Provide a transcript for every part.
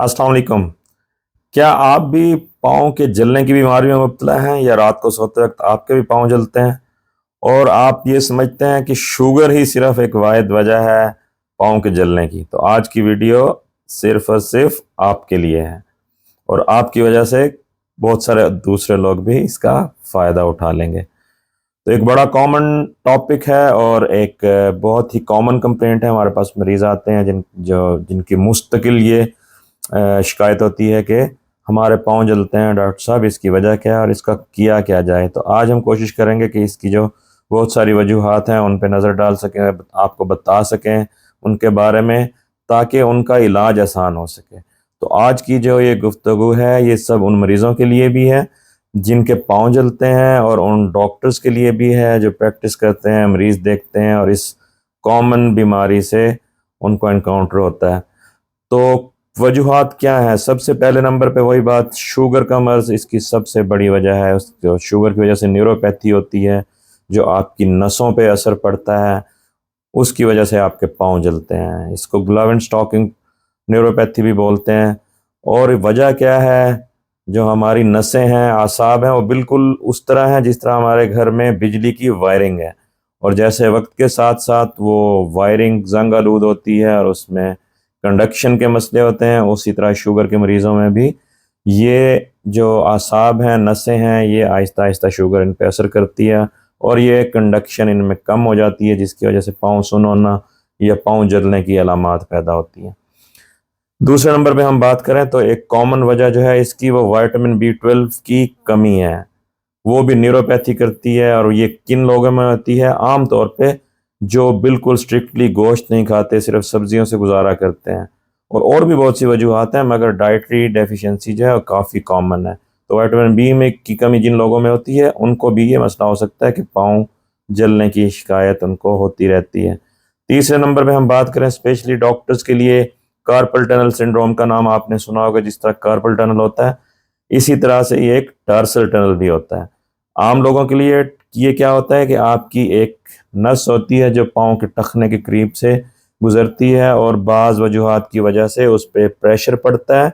अस्सलाम वालेकुम। क्या आप भी पाँव के जलने की बीमारी में मुब्तला हैं या रात को सोते वक्त आपके भी पाँव जलते हैं और आप ये समझते हैं कि शुगर ही सिर्फ एक वाहिद वजह है पाँव के जलने की? तो आज की वीडियो सिर्फ और सिर्फ आपके लिए है और आपकी वजह से बहुत सारे दूसरे लोग भी इसका फ़ायदा उठा लेंगे। तो एक बड़ा कॉमन टॉपिक है और एक बहुत ही कॉमन कंप्लेंट है। हमारे पास मरीज़ आते हैं जिनकी मुस्तकिल ये शिकायत होती है कि हमारे पाँव जलते हैं, डॉक्टर साहब इसकी वजह क्या है और इसका किया क्या जाए। तो आज हम कोशिश करेंगे कि इसकी जो बहुत सारी वजूहात हैं उन पे नज़र डाल सकें, आपको बता सकें उनके बारे में, ताकि उनका इलाज आसान हो सके। तो आज की जो ये गुफ्तगू है ये सब उन मरीज़ों के लिए भी है जिनके पाँव जलते हैं और उन डॉक्टर्स के लिए भी है जो प्रैक्टिस करते हैं, मरीज़ देखते हैं और इस कॉमन बीमारी से उनको एनकाउंटर होता है। तो वजूहात क्या है? सबसे पहले नंबर पे वही बात, शुगर का मर्ज़ इसकी सबसे बड़ी वजह है। जो शुगर की वजह से न्यूरोपैथी होती है, जो आपकी नसों पे असर पड़ता है, उसकी वजह से आपके पाँव जलते हैं। इसको ग्लव एंड स्टॉकिंग न्यूरोपैथी भी बोलते हैं। और वजह क्या है? जो हमारी नसें हैं, आसाब हैं, वो बिल्कुल उस तरह हैं जिस तरह हमारे घर में बिजली की वायरिंग है, और जैसे वक्त के साथ साथ वो वायरिंग जंग आलूद होती है और उसमें कंडक्शन के मसले होते हैं, उसी तरह शुगर के मरीज़ों में भी ये जो आसाब हैं, नसें हैं, ये आहिस्ता आहिस्ता शुगर इन पर असर करती है और ये कंडक्शन इनमें कम हो जाती है, जिसकी वजह से पाँव सुन्न होना या पाँव जलने की अलामात पैदा होती हैं। दूसरे नंबर पे हम बात करें तो एक कॉमन वजह जो है इसकी, वो विटामिन B12 की कमी है। वो भी न्यूरोपैथी करती है और ये किन लोगों में होती है? आम तौर पे जो बिल्कुल स्ट्रिक्टली गोश्त नहीं खाते, सिर्फ सब्जियों से गुजारा करते हैं। और भी बहुत सी वजूहत हैं, मगर डाइटरी डेफिशिएंसी जो है वो काफ़ी कॉमन है। तो विटामिन बी में की कमी जिन लोगों में होती है उनको भी ये मसला हो सकता है कि पाँव जलने की शिकायत उनको होती रहती है। तीसरे नंबर पे हम बात करें स्पेशली डॉक्टर्स के लिए, कार्पल टनल सिंड्रोम का नाम आपने सुना होगा। जिस तरह कार्पल टनल होता है, इसी तरह से ये एक टार्सल टनल भी होता है। आम लोगों के लिए ये क्या होता है कि आपकी एक नस होती है जो पाँव के टखने के करीब से गुजरती है और बाज़ वजूहात की वजह से उस पर प्रेशर पड़ता है,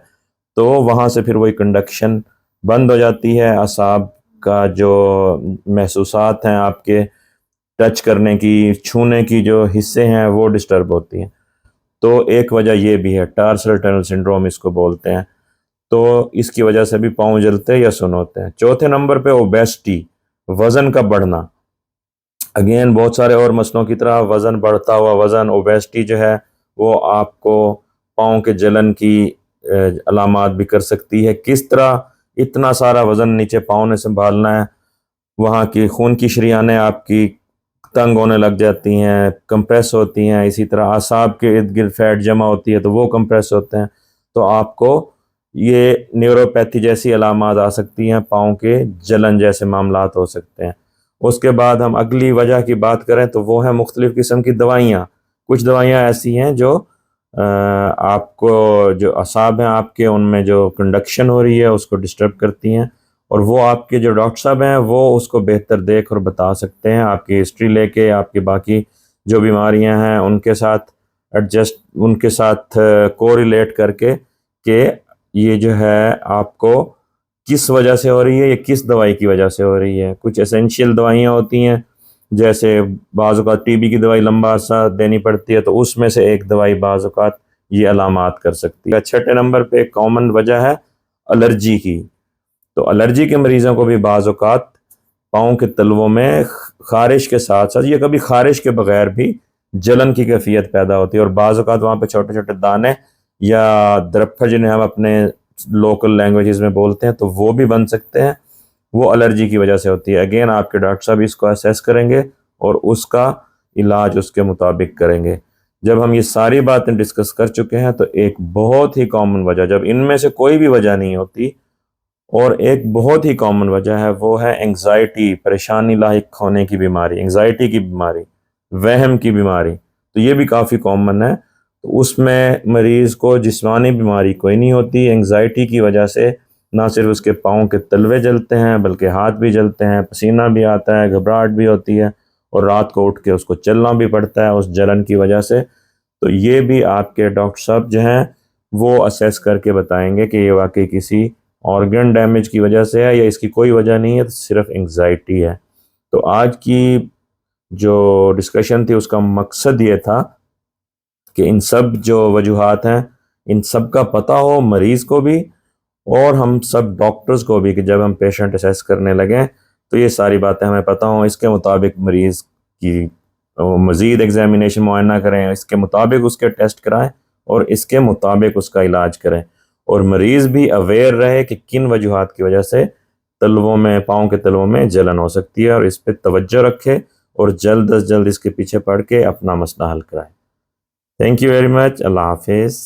तो वहाँ से फिर वही कंडक्शन बंद हो जाती है। असाब का जो महसूसात हैं, आपके टच करने की, छूने की जो हिस्से हैं, वो डिस्टर्ब होती हैं। तो एक वजह ये भी है, टार्सल टनल सिंड्रोम इसको बोलते हैं। तो इसकी वजह से भी पाँव जलते हैं या सुन्न होते हैं। चौथे नंबर पे ओबेसिटी, वज़न का बढ़ना। अगेन बहुत सारे और मसलों की तरह वज़न बढ़ता हुआ वज़न, ओबेसिटी जो है वो आपको पाँव के जलन की अलामात भी कर सकती है। किस तरह? इतना सारा वज़न नीचे पाँव ने संभालना है, वहाँ की खून की शरीयानें आपकी तंग होने लग जाती हैं, कंप्रेस होती हैं। इसी तरह आसाब के इर्द गिर्द फैट जमा होती है तो वो कंप्रेस होते हैं। तो आपको ये न्यूरोपैथी जैसी अलामात आ सकती हैं, पाँव के जलन जैसे मामलात हो सकते हैं। उसके बाद हम अगली वजह की बात करें तो वो है मुख्तलिफ़ किस्म की दवाइयाँ। कुछ दवाइयाँ ऐसी हैं जो आपको जो असाब हैं आपके, उनमें जो कंडक्शन हो रही है उसको डिस्टर्ब करती हैं, और वो आपके जो डॉक्टर साहब हैं वो उसको बेहतर देख और बता सकते हैं, आपकी हिस्ट्री लेके, आपकी बाकी जो बीमारियां हैं उनके साथ उनके साथ कोरिलेट करके कि ये जो है आपको किस वजह से हो रही है, ये किस दवाई की वजह से हो रही है। कुछ एसेंशियल दवाइयाँ होती हैं, जैसे बाज़ औक़ात टीबी की दवाई लंबा अरसा देनी पड़ती है, तो उसमें से एक दवाई बाज़ औक़ात ये अलामात कर सकती है। छठे नंबर पे कॉमन वजह है एलर्जी की। तो एलर्जी के मरीज़ों को भी बाज़ औक़ात पाँव के तलवों में ख़ारिश के साथ साथ, या कभी ख़ारिश के बगैर भी जलन की कैफियत पैदा होती है, और बाज़ औक़ात वहाँ पे छोटे छोटे दाने या दरप्फर जिन्हें हम अपने लोकल लैंग्वेजेस में बोलते हैं, तो वो भी बन सकते हैं। वो एलर्जी की वजह से होती है। अगेन आपके डॉक्टर साहब इसको असेस करेंगे और उसका इलाज उसके मुताबिक करेंगे। जब हम ये सारी बातें डिस्कस कर चुके हैं तो एक बहुत ही कॉमन वजह, जब इनमें से कोई भी वजह नहीं होती, और एक बहुत ही कॉमन वजह है, वो है एंग्जाइटी, परेशानी लाहिक होने की बीमारी, एंग्जाइटी की बीमारी, वहम की बीमारी। तो ये भी काफ़ी कॉमन है। तो उसमें मरीज़ को जिस्मानी बीमारी कोई नहीं होती, एंग्जाइटी की वजह से ना सिर्फ उसके पाँव के तलवे जलते हैं बल्कि हाथ भी जलते हैं, पसीना भी आता है, घबराहट भी होती है, और रात को उठ के उसको चलना भी पड़ता है उस जलन की वजह से। तो ये भी आपके डॉक्टर साहब जो हैं وہ اسیس کر کے بتائیں گے کہ یہ واقعی کسی آرگن ڈیمیج کی وجہ سے ہے یا اس کی کوئی وجہ نہیں ہے، تو صرف انگزائٹی ہے۔ تو آج کی جو ڈسکشن تھی اس کا مقصد یہ تھا کہ ان سب جو وجوہات ہیں ان سب کا پتہ ہو مریض کو بھی اور ہم سب ڈاکٹرز کو بھی، کہ جب ہم پیشنٹ اسیس کرنے لگیں تو یہ ساری باتیں ہمیں پتہ ہوں، اس کے مطابق مریض کی مزید ایگزامینیشن معائنہ کریں، اس کے مطابق اس کے ٹیسٹ کرائیں اور اس کے مطابق اس کا علاج کریں، اور مریض بھی اویئر رہے کہ کن وجوہات کی وجہ سے تلووں میں، پاؤں کے تلووں میں جلن ہو سکتی ہے، اور اس پہ توجہ رکھے اور جلد از جلد اس کے پیچھے پڑھ کے اپنا مسئلہ حل کرائے۔ تھینک یو ویری مچ، اللہ حافظ۔